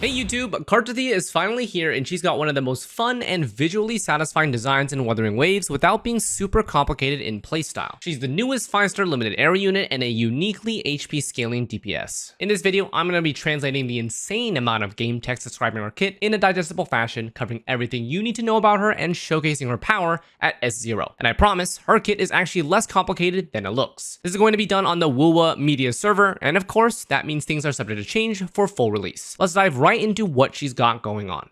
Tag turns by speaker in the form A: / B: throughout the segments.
A: Hey YouTube, Cartethyia is finally here and she's got one of the most fun and visually satisfying designs in Wuthering Waves without being super complicated in playstyle. She's the newest 5-star limited area unit and a uniquely HP scaling DPS. In this video, I'm going to be translating the insane amount of game text describing her kit in a digestible fashion, covering everything you need to know about her and showcasing her power at S0. And I promise, her kit is actually less complicated than it looks. This is going to be done on the wuwa media server, and of course, that means things are subject to change for full release. Let's dive right into what she's got going on.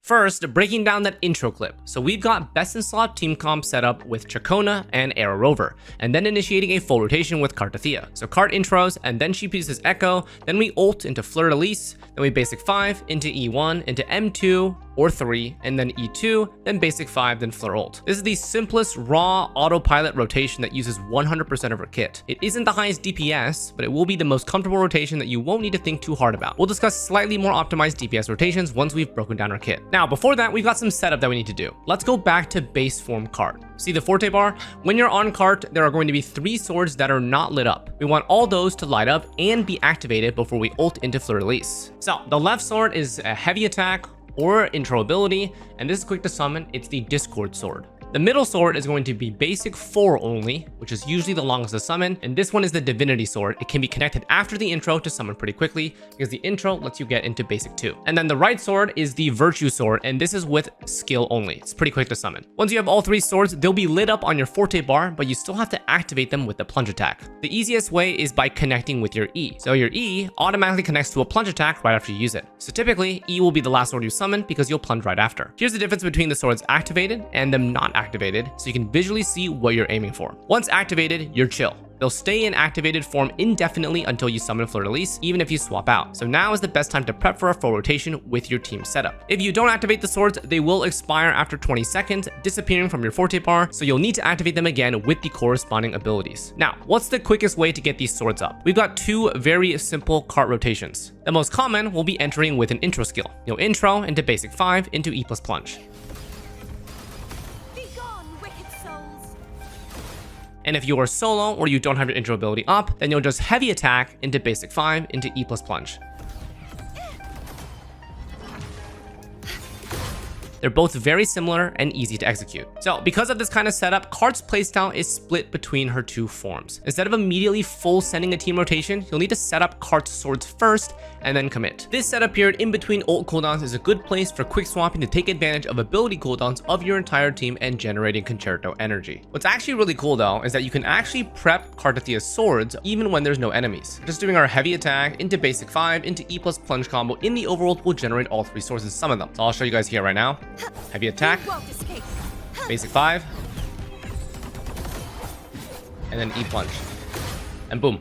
A: First, breaking down that intro clip. So we've got best in slot team comp set up with Chacona and ARover, and then initiating a full rotation with Cartethyia. So Cart intros, and then she pieces Echo, then we ult into Fleurdelys, then we basic 5 into E1, into M2 or 3, and then E2, then basic 5, then Fleur ult. This is the simplest raw autopilot rotation that uses 100% of her kit. It isn't the highest DPS, but it will be the most comfortable rotation that you won't need to think too hard about. We'll discuss slightly more optimized DPS rotations once we've broken down her kit. Now, before that, we've got some setup that we need to do. Let's go back to base form Cart. See the Forte bar? When you're on Cart, there are going to be 3 swords that are not lit up. We want all those to light up and be activated before we ult into Fleurdelys. So the left sword is a heavy attack or intro ability, and this is quick to summon. It's the Discord sword. The middle sword is going to be basic 4 only, which is usually the longest to summon, and this one is the divinity sword. It can be connected after the intro to summon pretty quickly because the intro lets you get into basic 2. And then the right sword is the virtue sword, and this is with skill only. It's pretty quick to summon. Once you have all 3 swords, they'll be lit up on your Forte bar, but you still have to activate them with the plunge attack. The easiest way is by connecting with your E. So your E automatically connects to a plunge attack right after you use it. So typically, E will be the last sword you summon because you'll plunge right after. Here's the difference between the swords activated and them not activated, so you can visually see what you're aiming for. Once activated, you're chill. They'll stay in activated form indefinitely until you summon Fleurdelys, even if you swap out. So now is the best time to prep for a full rotation with your team setup. If you don't activate the swords, they will expire after 20 seconds, disappearing from your Forte bar, so you'll need to activate them again with the corresponding abilities. Now, what's the quickest way to get these swords up? We've got 2 very simple cart rotations. The most common will be entering with an intro skill. You'll intro into basic 5 into E plus plunge. And if you are solo or you don't have your intro ability up, then you'll just heavy attack into basic 5 into E plus plunge. They're both very similar and easy to execute. So because of this kind of setup, Cart's playstyle is split between her 2 forms. Instead of immediately full sending a team rotation, you'll need to set up Cart's swords first and then commit. This setup period in between ult cooldowns is a good place for quick swapping to take advantage of ability cooldowns of your entire team and generating concerto energy. What's actually really cool though is that you can actually prep Cartethyia swords even when there's no enemies. Just doing our heavy attack into basic 5 into E plus plunge combo in the overworld will generate all 3 swords and summon them. So I'll show you guys here right now. Heavy attack, basic 5, and then E plunge, and boom.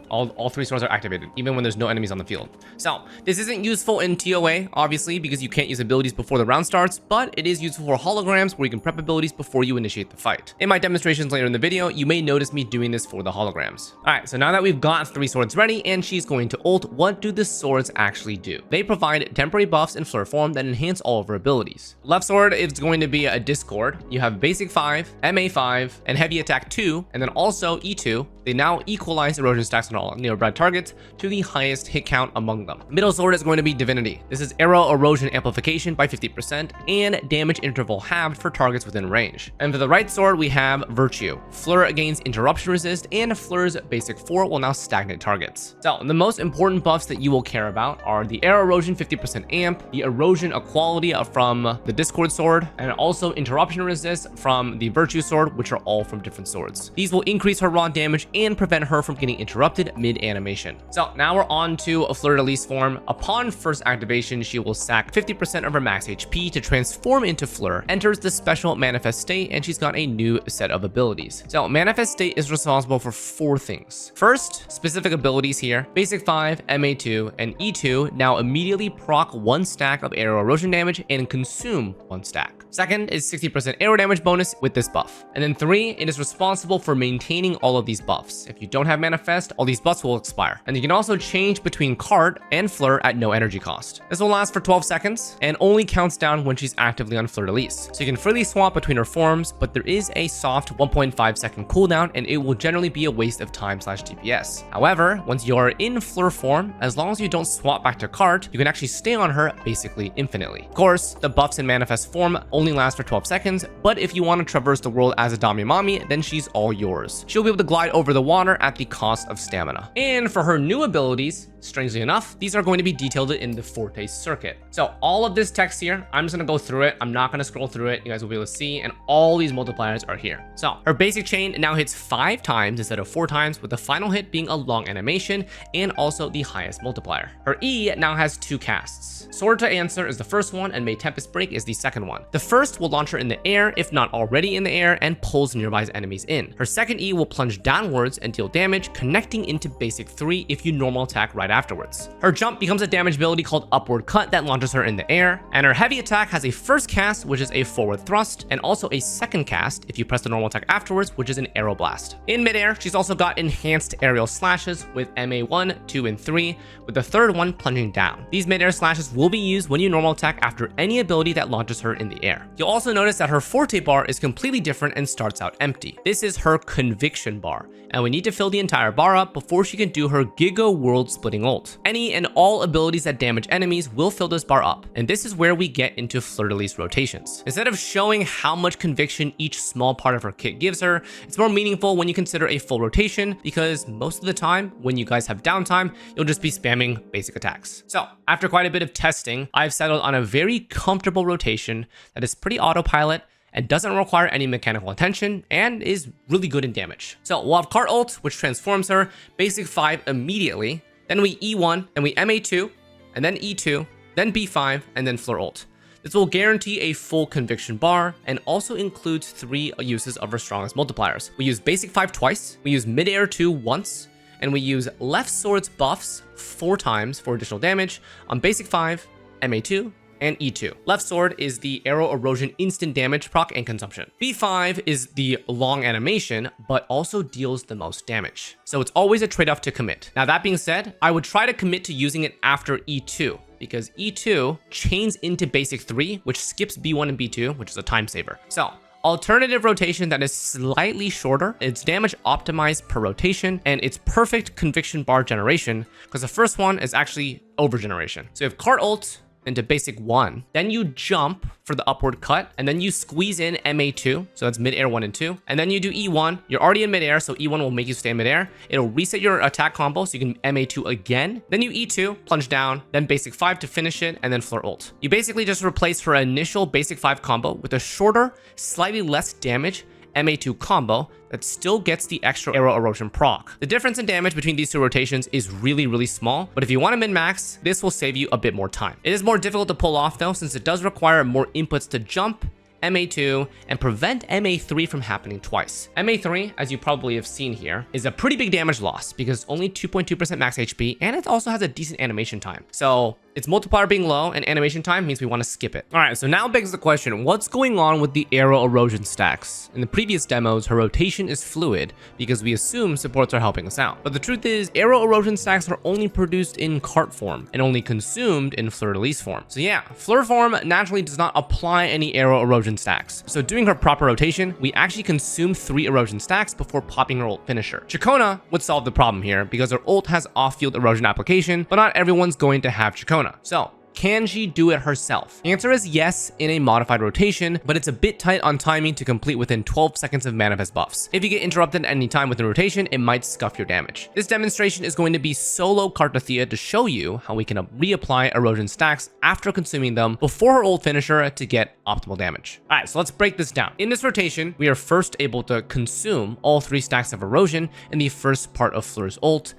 A: All 3 swords are activated, even when there's no enemies on the field. So, this isn't useful in TOA, obviously, because you can't use abilities before the round starts, but it is useful for holograms where you can prep abilities before you initiate the fight. In my demonstrations later in the video, you may notice me doing this for the holograms. Alright, so now that we've got 3 swords ready and she's going to ult, what do the swords actually do? They provide temporary buffs in Fleur form that enhance all of her abilities. Left sword is going to be a Discord. You have basic 5, MA 5, and heavy attack 2, and then also E2. They now equalize erosion stacks on all nearby targets to the highest hit count among them. Middle sword is going to be Divinity. This is arrow erosion amplification by 50% and damage interval halved for targets within range. And for the right sword, we have Virtue. Fleur gains interruption resist, and Fleur's basic 4 will now stagnate targets. So the most important buffs that you will care about are the arrow erosion 50% amp, the erosion equality from the Discord sword, and also interruption resist from the Virtue sword, which are all from different swords. These will increase her raw damage and prevent her from getting interrupted mid-animation. So now we're on to a Fleurdelys form. Upon first activation, she will sack 50% of her max HP to transform into Fleur, enters the special Manifest State, and she's got a new set of abilities. So Manifest State is responsible for 4 things. First, specific abilities here. Basic 5, MA2, and E2 now immediately proc 1 stack of arrow erosion damage and consume 1 stack. Second is 60% arrow damage bonus with this buff. And then 3, it is responsible for maintaining all of these buffs. If you don't have Manifest, all these buffs will expire. And you can also change between Cart and Fleur at no energy cost. This will last for 12 seconds and only counts down when she's actively on Fleurdelys. So you can freely swap between her forms, but there is a soft 1.5 second cooldown and it will generally be a waste of time / DPS. However, once you're in Fleur form, as long as you don't swap back to Cart, you can actually stay on her basically infinitely. Of course, the buffs in Manifest form only last for 12 seconds, but if you want to traverse the world as a Damimami, then she's all yours. She'll be able to glide over the water at the cost of stamina. And for her new abilities, strangely enough, these are going to be detailed in the Forte circuit. So all of this text here, I'm just gonna go through it. I'm not gonna scroll through it. You guys will be able to see, and all these multipliers are here. So her basic chain now hits 5 times instead of 4 times, with the final hit being a long animation and also the highest multiplier. Her E now has 2 casts. Sword to Answer is the first one, and May Tempest Break is the second one. The first will launch her in the air, if not already in the air, and pulls nearby enemies in. Her second E will plunge downwards and deal damage, connecting into basic 3 if you normal attack right afterwards. Her jump becomes a damage ability called Upward Cut that launches her in the air, and her heavy attack has a first cast, which is a forward thrust, and also a second cast if you press the normal attack afterwards, which is an arrow blast. In midair, she's also got enhanced aerial slashes with MA1, 2, and 3, with the third one plunging down. These midair slashes will be used when you normal attack after any ability that launches her in the air. You'll also notice that her Forte bar is completely different and starts out empty. This is her Conviction bar, and we need to fill the entire bar up before she can do her Giga World Splitting ult. Any and all abilities that damage enemies will fill this bar up, and this is where we get into Fleurdelys rotations. Instead of showing how much conviction each small part of her kit gives her, it's more meaningful when you consider a full rotation, because most of the time, when you guys have downtime, you'll just be spamming basic attacks. So, after quite a bit of testing, I've settled on a very comfortable rotation that is pretty autopilot and doesn't require any mechanical attention and is really good in damage. So we'll have Cart ult, which transforms her basic 5 immediately, then we E1, then we MA2, and then E2, then B5, and then Fleur ult. This will guarantee a full conviction bar and also includes 3 uses of her strongest multipliers. We use basic 5 twice, we use midair 2 once, and we use left sword's buffs 4 times for additional damage on basic 5, MA2, and E2. Left sword is the arrow erosion instant damage proc and consumption. B5 is the long animation, but also deals the most damage. So it's always a trade-off to commit. Now that being said, I would try to commit to using it after E2, because E2 chains into basic 3, which skips B1 and B2, which is a time saver. So alternative rotation that is slightly shorter, it's damage optimized per rotation, and it's perfect conviction bar generation, because the first one is actually over generation. So you have Cart ult into basic 1, then you jump for the upward cut, and then you squeeze in MA2, so that's mid-air 1 and 2, and then you do E1. You're already in mid-air, so E1 will make you stay in mid-air. It'll reset your attack combo, so you can MA2 again, then you E2, plunge down, then basic 5 to finish it, and then Fleur ult. You basically just replace her initial basic 5 combo with a shorter, slightly less damage MA2 combo that still gets the extra arrow erosion proc. The difference in damage between these 2 rotations is really, really small, but if you want to min-max, this will save you a bit more time. It is more difficult to pull off though, since it does require more inputs to jump, MA2, and prevent MA3 from happening twice. MA3, as you probably have seen here, is a pretty big damage loss because only 2.2% max HP, and it also has a decent animation time. So its multiplier being low and animation time means we want to skip it. All right, so now begs the question, what's going on with the arrow erosion stacks? In the previous demos, her rotation is fluid because we assume supports are helping us out. But the truth is, arrow erosion stacks are only produced in Cart form and only consumed in Fleurdelys form. So yeah, Fleur form naturally does not apply any arrow erosion stacks. So doing her proper rotation, we actually consume 3 erosion stacks before popping her ult finisher. Chacona would solve the problem here because her ult has off-field erosion application, but not everyone's going to have Chacona. So, can she do it herself? The answer is yes in a modified rotation, but it's a bit tight on timing to complete within 12 seconds of manifest buffs. If you get interrupted at any time with the rotation, it might scuff your damage. This demonstration is going to be solo Cartethyia to show you how we can reapply erosion stacks after consuming them before her ult finisher to get optimal damage. Alright, so let's break this down. In this rotation, we are first able to consume all 3 stacks of erosion in the first part of Fleur's ult.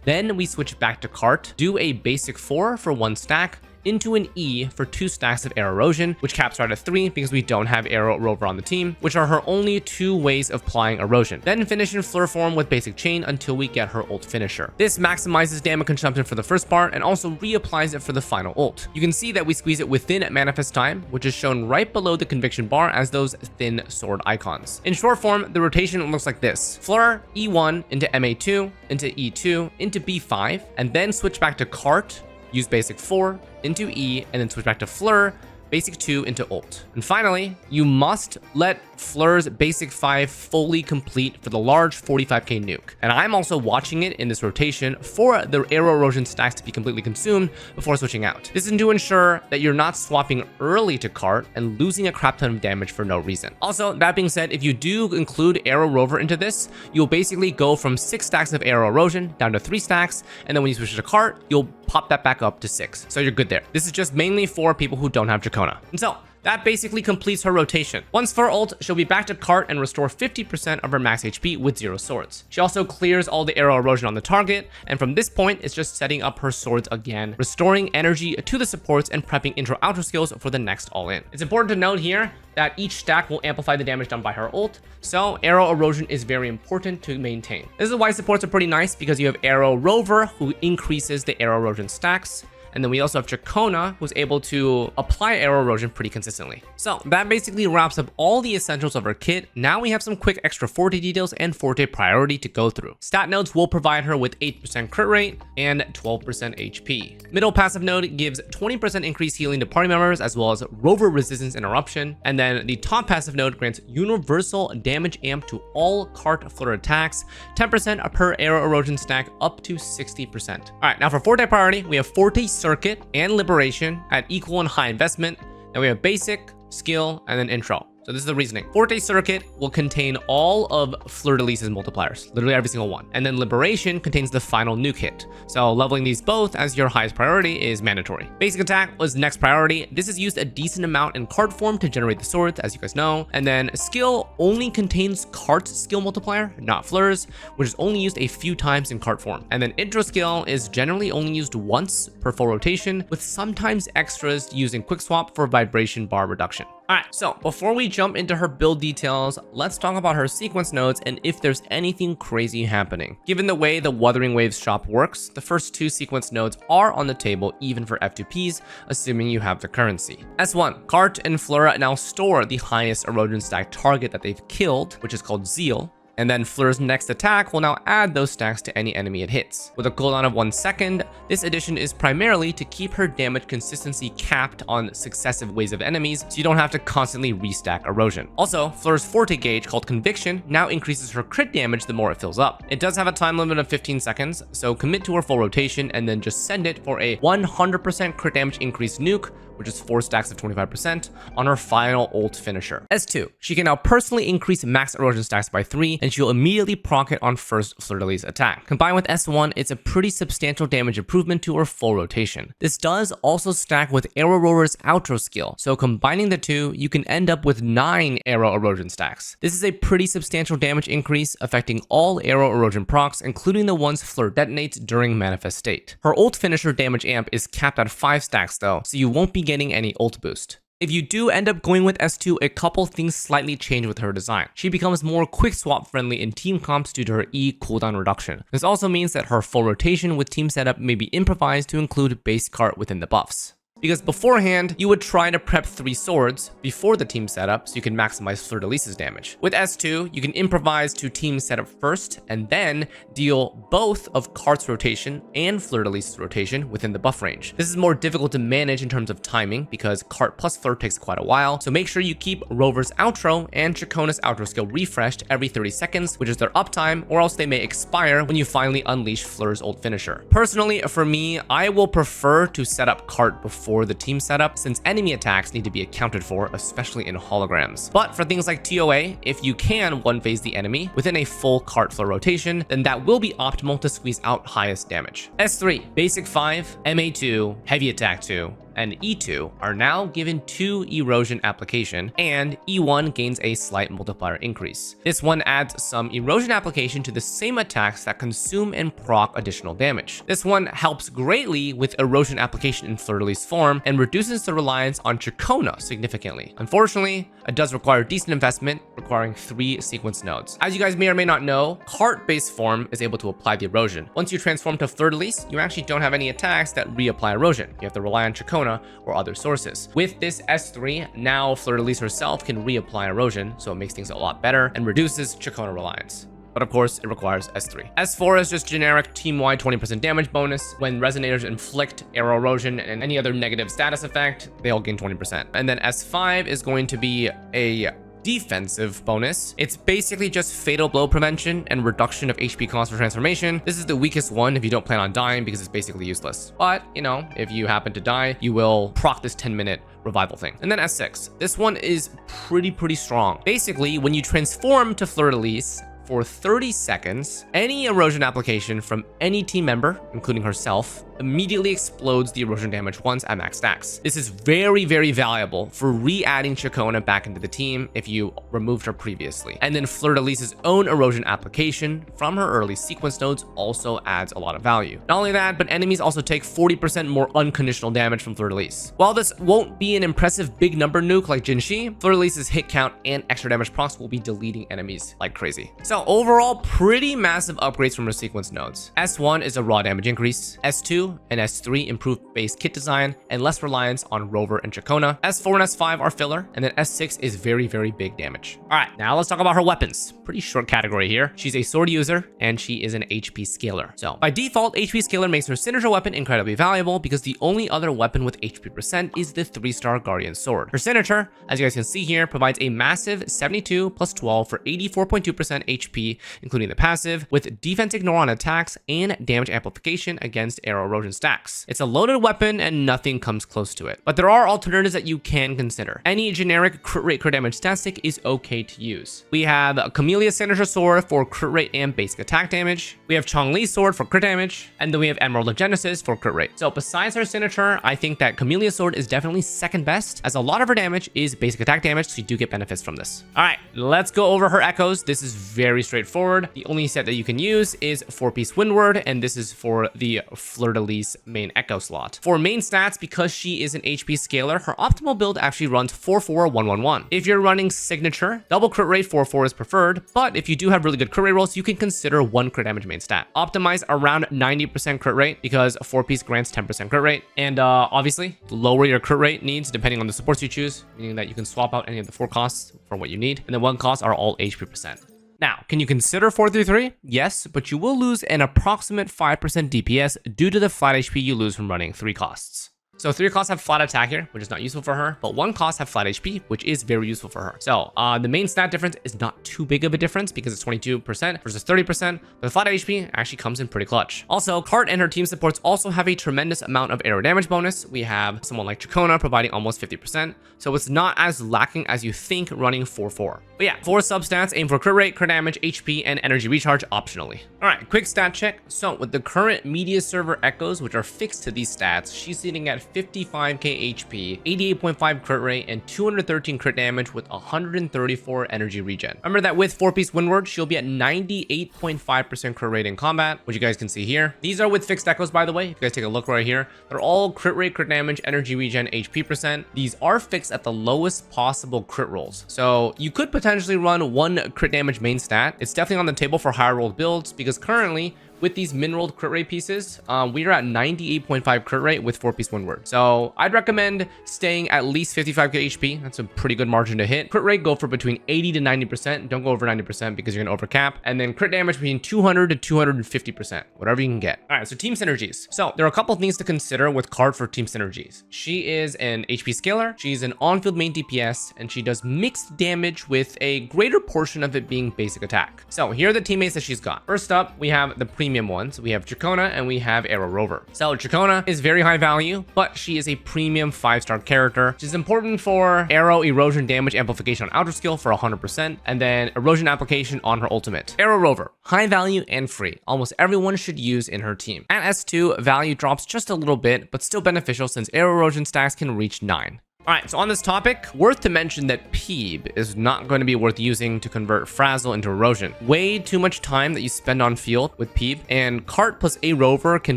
A: Then we switch back to Cart, do a basic 4 for 1 stack, into an E for 2 stacks of air erosion, which caps right at 3 because we don't have ARover on the team, which are her only 2 ways of applying erosion. Then finish in Fleur form with basic chain until we get her ult finisher. This maximizes damage consumption for the first part and also reapplies it for the final ult. You can see that we squeeze it within manifest time, which is shown right below the conviction bar as those thin sword icons. In short form, the rotation looks like this: Fleur, E1 into MA2, into E2, into B5, and then switch back to Cart, use basic 4, into E, and then switch back to Fleur, basic 2 into ult. And finally, you must let Fleur's basic 5 fully complete for the large 45k nuke. And I'm also watching it in this rotation for the aero erosion stacks to be completely consumed before switching out. This is to ensure that you're not swapping early to Cart and losing a crap ton of damage for no reason. Also, that being said, if you do include ARover into this, you'll basically go from 6 stacks of aero erosion down to 3 stacks, and then when you switch to Cart, you'll pop that back up to 6. So you're good there. This is just mainly for people who don't have Chacona. And so that basically completes her rotation. Once for ult, she'll be back to Cart and restore 50% of her max HP with 0 swords. She also clears all the aero erosion on the target, and from this point, it's just setting up her swords again, restoring energy to the supports and prepping intro-outro skills for the next all-in. It's important to note here that each stack will amplify the damage done by her ult, so aero erosion is very important to maintain. This is why supports are pretty nice, because you have ARover, who increases the aero erosion stacks, and then we also have Chacona, who's able to apply aero erosion pretty consistently. So that basically wraps up all the essentials of her kit. Now we have some quick extra Forte details and Forte priority to go through. Stat nodes will provide her with 8% crit rate and 12% HP. Middle passive node gives 20% increased healing to party members, as well as rover resistance interruption. And then the top passive node grants universal damage amp to all Cart Fleur attacks, 10% per aero erosion stack up to 60%. All right, now for Forte priority, we have Forte Circuit and Liberation at equal and high investment. Then we have Basic, Skill, and then Intro. So this is the reasoning. Forte Circuit will contain all of Fleurdelys' multipliers, literally every single one. And then Liberation contains the final nuke hit. So leveling these both as your highest priority is mandatory. Basic Attack was next priority. This is used a decent amount in Cart form to generate the swords, as you guys know. And then Skill only contains Cart's skill multiplier, not Fleur's, which is only used a few times in Cart form. And then Intro Skill is generally only used once per full rotation, with sometimes extras using Quick Swap for vibration bar reduction. Alright, so before we jump into her build details, let's talk about her sequence nodes and if there's anything crazy happening. Given the way the Wuthering Waves shop works, the first 2 sequence nodes are on the table even for F2Ps, assuming you have the currency. S1, Cart and Fleur now store the highest erosion stack target that they've killed, which is called Zeal. And then Fleur's next attack will now add those stacks to any enemy it hits. With a cooldown of 1 second, this addition is primarily to keep her damage consistency capped on successive waves of enemies, so you don't have to constantly restack erosion. Also, Fleur's Forte gauge, called Conviction, now increases her crit damage the more it fills up. It does have a time limit of 15 seconds, so commit to her full rotation and then just send it for a 100% crit damage increase nuke, which is 4 stacks of 25% on her final ult finisher. S2, she can now personally increase max erosion stacks by 3, and she'll immediately proc it on first Fleurdelys attack. Combined with S1, it's a pretty substantial damage improvement to her full rotation. This does also stack with ARover's outro skill, so combining the two, you can end up with 9 aero erosion stacks. This is a pretty substantial damage increase, affecting all aero erosion procs, including the ones Fleur detonates during manifest state. Her ult finisher damage amp is capped at 5 stacks though, so you won't be getting any ult boost. If you do end up going with S2, a couple things slightly change with her design. She becomes more quick swap friendly in team comps due to her E cooldown reduction. This also means that her full rotation with team setup may be improvised to include base Cart within the buffs. Because beforehand, you would try to prep 3 swords before the team setup so you can maximize Fleurdelys' damage. With S2, you can improvise to team setup first and then deal both of Cart's rotation and Fleurdelys' rotation within the buff range. This is more difficult to manage in terms of timing because Cart plus Fleur takes quite a while, so make sure you keep Rover's outro and Chacona's outro skill refreshed every 30 seconds, which is their uptime, or else they may expire when you finally unleash Fleur's ult finisher. Personally, for me, I will prefer to set up Cart before the team setup, since enemy attacks need to be accounted for, especially in holograms. But for things like TOA, if you can one phase the enemy within a full Cart Fleur rotation, then that will be optimal to squeeze out highest damage. S3, basic 5, MA2, heavy attack 2, and E2 are now given 2 erosion application, and E1 gains a slight multiplier increase. This one adds some erosion application to the same attacks that consume and proc additional damage. This one helps greatly with erosion application in Fleurdelys form and reduces the reliance on Chacona significantly. Unfortunately, it does require decent investment, requiring 3 sequence nodes. As you guys may or may not know, cart-based form is able to apply the erosion. Once you transform to Fleurdelys, you actually don't have any attacks that reapply erosion. You have to rely on Chacona or other sources. With this S3, now Fleurdelys herself can reapply erosion, so it makes things a lot better and reduces Chacona reliance. But of course, it requires S3. S4 is just generic team-wide 20% damage bonus. When resonators inflict arrow erosion and any other negative status effect, they all gain 20%. And then S5 is going to be a defensive bonus. It's basically just fatal blow prevention and reduction of HP cost for transformation. This is the weakest one if you don't plan on dying because it's basically useless. But, you know, if you happen to die, you will proc this 10-minute revival thing. And then S6. This one is pretty strong. Basically, when you transform to Fleurdelys, for 30 seconds, any erosion application from any team member, including herself, immediately explodes the erosion damage once at max stacks. This is very valuable for re-adding Chacona back into the team if you removed her previously. And then Fleurdelys' own erosion application from her early sequence nodes also adds a lot of value. Not only that, but enemies also take 40% more unconditional damage from Fleurdelys. While this won't be an impressive big number nuke like Jinshi, Fleurdelys' hit count and extra damage procs will be deleting enemies like crazy. So overall, pretty massive upgrades from her sequence nodes. S1 is a raw damage increase. S2 and S3 improved base kit design and less reliance on Rover and Chacona. S4 and S5 are filler, and then S6 is very big damage. All right, now let's talk about her weapons. Pretty short category here. She's a sword user, and she is an HP scaler. So by default, HP scaler makes her signature weapon incredibly valuable because the only other weapon with HP percent is the 3-star Guardian Sword. Her signature, as you guys can see here, provides a massive 72 plus 12 for 84.2% HP, including the passive, with defense ignore on attacks and damage amplification against arrow erosion stacks. It's a loaded weapon and nothing comes close to it. But there are alternatives that you can consider. Any generic crit rate, crit damage static is okay to use. We have a Camellia signature sword for crit rate and basic attack damage. We have Chongli sword for crit damage, and then we have Emerald of Genesis for crit rate. So besides her signature, I think that Camellia sword is definitely second best, as a lot of her damage is basic attack damage, so you do get benefits from this. All right, let's go over her echoes. This is very straightforward. The only set that you can use is 4-piece Windward, and this is for the Fleurdelys main echo slot. For main stats, because she is an HP scaler, her optimal build actually runs 4-4-1-1-1. If you're running signature, double crit rate 4-4 is preferred, but if you do have really good crit rate rolls, you can consider 1 crit damage main stat. Optimize around 90% crit rate because 4-piece grants 10% crit rate, and obviously lower your crit rate needs depending on the supports you choose, meaning that you can swap out any of the 4 costs for what you need, and the 1 costs are all HP percent. Now, can you consider 4-3-3? Yes, but you will lose an approximate 5% DPS due to the flat HP you lose from running 3 costs. So 3 costs have flat attack here, which is not useful for her, but 1 cost have flat HP, which is very useful for her. So the main stat difference is not too big of a difference because it's 22% versus 30%, but the flat HP actually comes in pretty clutch. Also, Cart and her team supports also have a tremendous amount of arrow damage bonus. We have someone like Chacona providing almost 50%, so it's not as lacking as you think running 4-4. But yeah, 4 substats, aim for crit rate, crit damage, HP, and energy recharge optionally. All right, quick stat check. So with the current media server echoes, which are fixed to these stats, she's sitting at 55k HP, 88.5 crit rate, and 213 crit damage with 134 energy regen. Remember that with 4-piece Windward, she'll be at 98.5% crit rate in combat, which you guys can see here. These are with fixed echoes, by the way. If you guys take a look right here, they're all crit rate, crit damage, energy regen, HP percent. These are fixed at the lowest possible crit rolls. So you could potentially run 1 crit damage main stat. It's definitely on the table for higher rolled builds because currently with these mineraled crit rate pieces, we are at 98.5 crit rate with 4-piece Windward. So I'd recommend staying at least 55k HP. That's a pretty good margin to hit. Crit rate, go for between 80 to 90%. Don't go over 90% because you're gonna overcap. And then crit damage between 200 to 250%, whatever you can get. All right, so team synergies. So there are a couple of things to consider with Card for team synergies. She is an HP scaler. She's an on-field main DPS, and she does mixed damage with a greater portion of it being basic attack. So here are the teammates that she's got. First up, we have the premium ones. We have Chacona and we have ARover. So Chacona is very high value, but she is a premium 5-star character, which is important for arrow erosion damage amplification on outer skill for 100%, and then erosion application on her ultimate. ARover, high value and free. Almost everyone should use in her team. At S2, value drops just a little bit, but still beneficial since arrow erosion stacks can reach 9. Alright, so on this topic, worth to mention that Peeb is not going to be worth using to convert Frazzle into erosion. Way too much time that you spend on field with Peeb, and Cart plus ARover can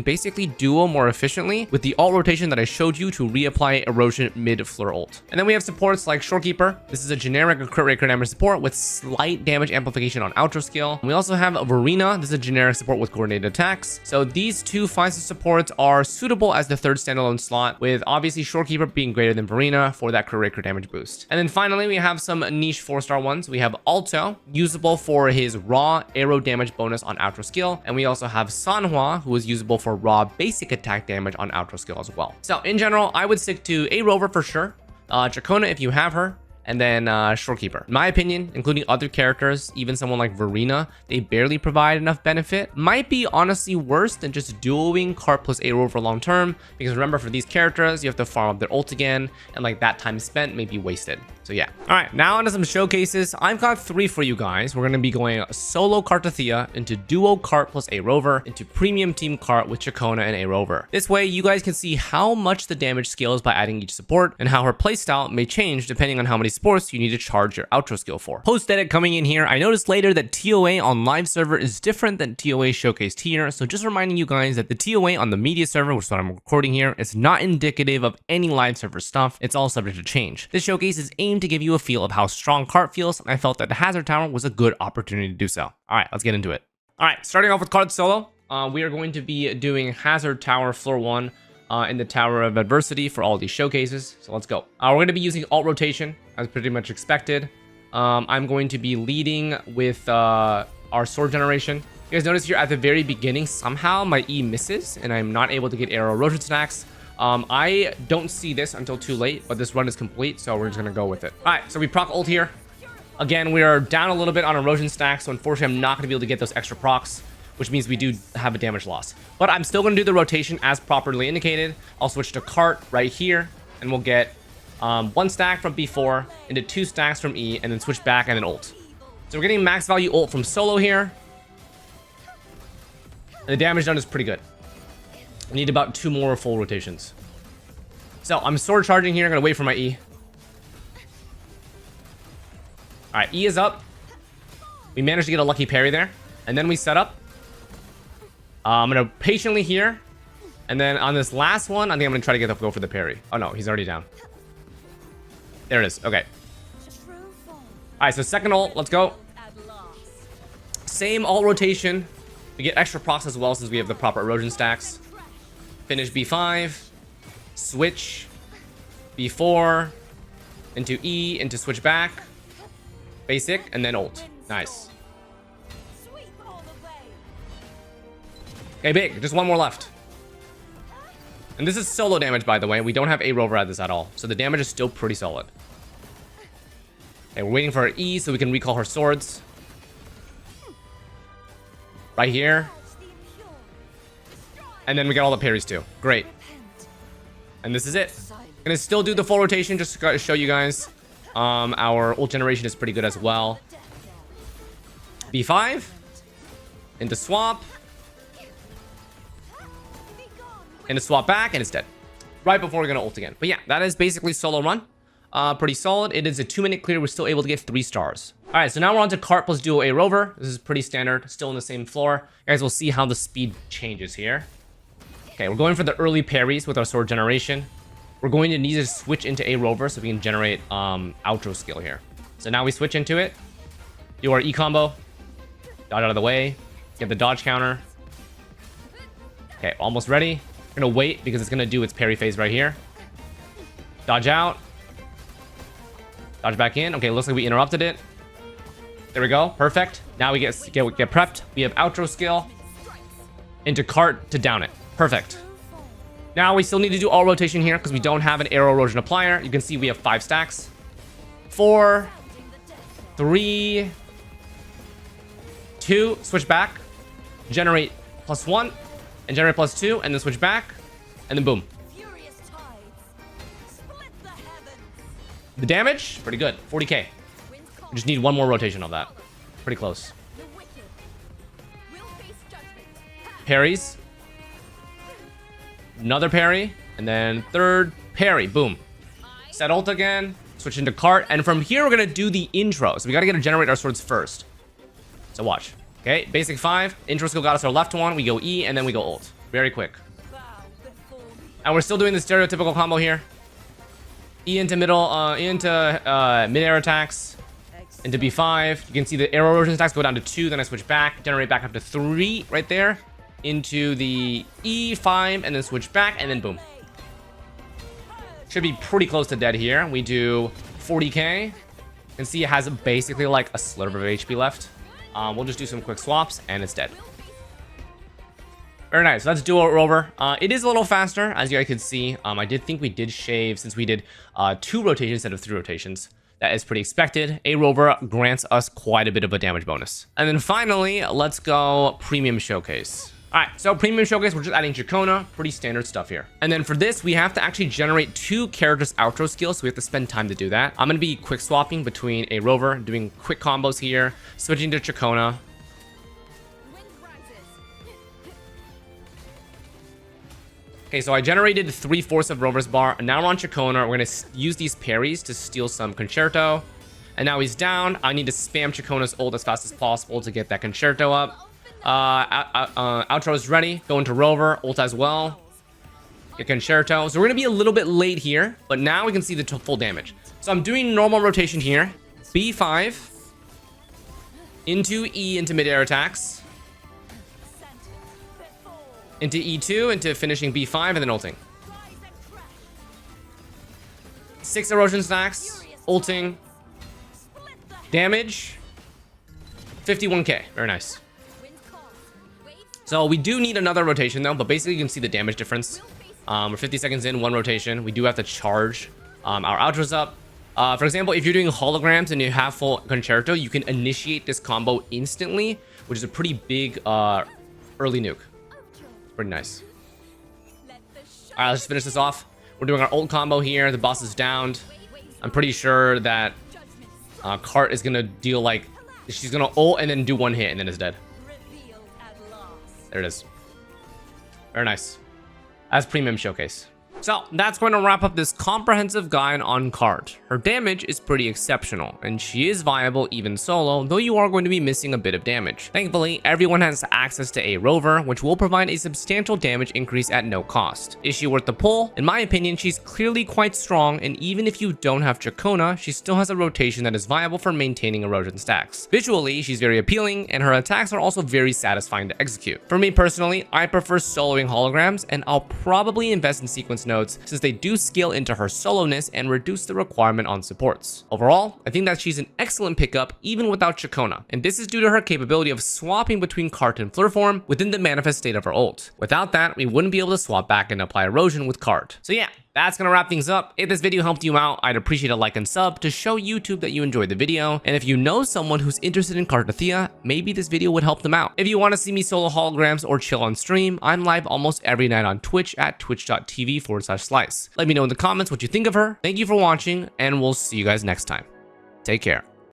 A: basically duo more efficiently with the alt rotation that I showed you to reapply erosion mid-Fleur ult. And then we have supports like Shorekeeper. This is a generic crit rate damage support with slight damage amplification on outro skill. We also have Verena. This is a generic support with coordinated attacks. So these two 5-star supports are suitable as the third standalone slot, with obviously Shorekeeper being greater than Verena for that crit rate damage boost. And then finally, we have some niche 4-star ones. We have Alto, usable for his raw arrow damage bonus on outro skill. And we also have Sanhua, who is usable for raw basic attack damage on outro skill as well. So in general, I would stick to ARover for sure. Chacona if you have her. And then Shorekeeper. In my opinion, including other characters, even someone like Verena, they barely provide enough benefit. Might be honestly worse than just duoing Cart plus ARover long term, because remember, for these characters, you have to farm up their ult again, and like that time spent may be wasted. So yeah. All right, now onto some showcases. I've got 3 for you guys. We're going to be going solo Cartethyia into duo Cart plus ARover into premium team Cart with Chacona and ARover. This way, you guys can see how much the damage scales by adding each support, and how her playstyle may change depending on how many sports you need to charge your outro skill for. Post edit coming in here, I noticed later that TOA on live server is different than TOA showcased here, so just reminding you guys that the TOA on the media server, which is what I'm recording here, is not indicative of any live server stuff. It's all subject to change. This showcase is aimed to give you a feel of how strong Cart feels, and I felt that the Hazard Tower was a good opportunity to do so. All right, let's get into it. All right, starting off with Cart solo, we are going to be doing Hazard Tower floor 1 in the Tower of Adversity for all these showcases. So let's go. We're going to be using alt rotation as pretty much expected. I'm going to be leading with our sword generation. You guys notice here at the very beginning, somehow my E misses and I'm not able to get arrow erosion stacks. I don't see this until too late, but this run is complete, so we're just going to go with it. All right, so we proc ult here. Again, we are down a little bit on erosion stacks, so unfortunately I'm not going to be able to get those extra procs, which means we do have a damage loss. But I'm still going to do the rotation as properly indicated. I'll switch to Cart right here, and we'll get 1 stack from B4 into 2 stacks from E, and then switch back and then ult. So we're getting max value ult from solo here. And the damage done is pretty good. I need about 2 more full rotations. So I'm sword charging here. I'm going to wait for my E. All right, E is up. We managed to get a lucky parry there. And then we set up. I'm going to patiently here. And then on this last one, I think I'm going to try to go for the parry. Oh, no, he's already down. There it is. Okay. All right, so second ult. Let's go. Same ult rotation. We get extra procs as well since we have the proper erosion stacks. Finish B5. Switch. B4. Into E. Into switch back. Basic. And then ult. Nice. Okay, big. Just 1 more left. And this is solo damage, by the way. We don't have ARover at this at all. So the damage is still pretty solid. Okay, we're waiting for her E so we can recall her swords. Right here. And then we got all the parries too. Great. And this is it. Gonna still do the full rotation just to show you guys. Our ult generation is pretty good as well. B5. Into swap. And to swap back, and it's dead. Right before we're going to ult again. But yeah, that is basically solo run. Pretty solid. It is a 2-minute clear. We're still able to get 3 stars. All right, so now we're on to Cart plus duo ARover. This is pretty standard. Still on the same floor. You guys will see how the speed changes here. Okay, we're going for the early parries with our sword generation. We're going to need to switch into ARover so we can generate outro skill here. So now we switch into it. Do our E combo. Dodge out of the way. Get the dodge counter. Okay, almost ready. We're gonna wait because it's gonna do its parry phase right here. Dodge out. Dodge back in. Okay, looks like we interrupted it. There we go. Perfect. Now we get prepped. We have outro skill into Cart to down it. Perfect. Now we still need to do all rotation here because we don't have an arrow erosion applier. You can see we have 5 stacks. 4, 3, 2. Switch back. Generate +1 and generate +2 and then switch back and then boom. The damage, pretty good, 40k. We just need one more rotation of that. Pretty close. Parries. Another parry. And then third parry. Boom. Set ult again. Switch into cart. And from here, we're going to do the intro. So we got to generate our swords first. So watch. Okay, basic 5. Intro skill got us our left one. We go E and then we go ult. Very quick. And we're still doing the stereotypical combo here. E into middle, E into mid-air attacks. Into B5. You can see the arrow erosion stacks go down to 2. Then I switch back. Generate back up to 3 right there. Into the E5 and then switch back and then boom. Should be pretty close to dead here. We do 40k. You can see it has basically like a sliver of HP left. We'll just do some quick swaps and it's dead. Very nice. So that's duo ARover. It is a little faster, as you guys can see. I did think we did shave since we did 2 rotations instead of 3 rotations. That is pretty expected. ARover grants us quite a bit of a damage bonus. And then finally, let's go Premium Showcase. All right, so Premium Showcase, we're just adding Chacona. Pretty standard stuff here. And then for this, we have to actually generate 2 characters' outro skills, so we have to spend time to do that. I'm going to be quick swapping between ARover, doing quick combos here, switching to Chacona. Okay, so I generated 3/4 of Rover's bar, and now we're on Chacona. We're going to use these parries to steal some Concerto. And now he's down. I need to spam Chacona's ult as fast as possible to get that Concerto up. Outro is ready. Go into Rover, ult as well. Get Concerto. So we're going to be a little bit late here, but now we can see the full damage. So I'm doing normal rotation here. B5 into E into mid-air attacks. Into E2, into finishing B5, and then ulting. 6 erosion stacks, ulting. Damage. 51k. Very nice. So we do need another rotation though, but basically you can see the damage difference. We're 50 seconds in, 1 rotation. We do have to charge our outros up. For example, if you're doing holograms and you have full Concerto, you can initiate this combo instantly, which is a pretty big early nuke. Pretty nice. All right, let's finish this off. We're doing our ult combo here. The boss is downed. I'm pretty sure that Cart is gonna deal like, she's gonna ult and then do 1 hit and then it's dead. There it is. Very nice. As Premium Showcase. So that's going to wrap up this comprehensive guide on Cart. Her damage is pretty exceptional, and she is viable even solo, though you are going to be missing a bit of damage. Thankfully, everyone has access to ARover, which will provide a substantial damage increase at no cost. Is she worth the pull? In my opinion, she's clearly quite strong, and even if you don't have Chacona, she still has a rotation that is viable for maintaining erosion stacks. Visually, she's very appealing, and her attacks are also very satisfying to execute. For me personally, I prefer soloing holograms, and I'll probably invest in sequence nodes since they do scale into her soloness and reduce the requirement on supports. Overall, I think that she's an excellent pickup even without Chacona, and this is due to her capability of swapping between Cart and Fleur form within the manifest state of her ult. Without that, we wouldn't be able to swap back and apply erosion with Cart. So yeah, that's gonna wrap things up. If this video helped you out, I'd appreciate a like and sub to show YouTube that you enjoyed the video. And if you know someone who's interested in Cartethyia, maybe this video would help them out. If you want to see me solo holograms or chill on stream, I'm live almost every night on Twitch at twitch.tv/Xlice. Let me know in the comments what you think of her. Thank you for watching, and we'll see you guys next time. Take care.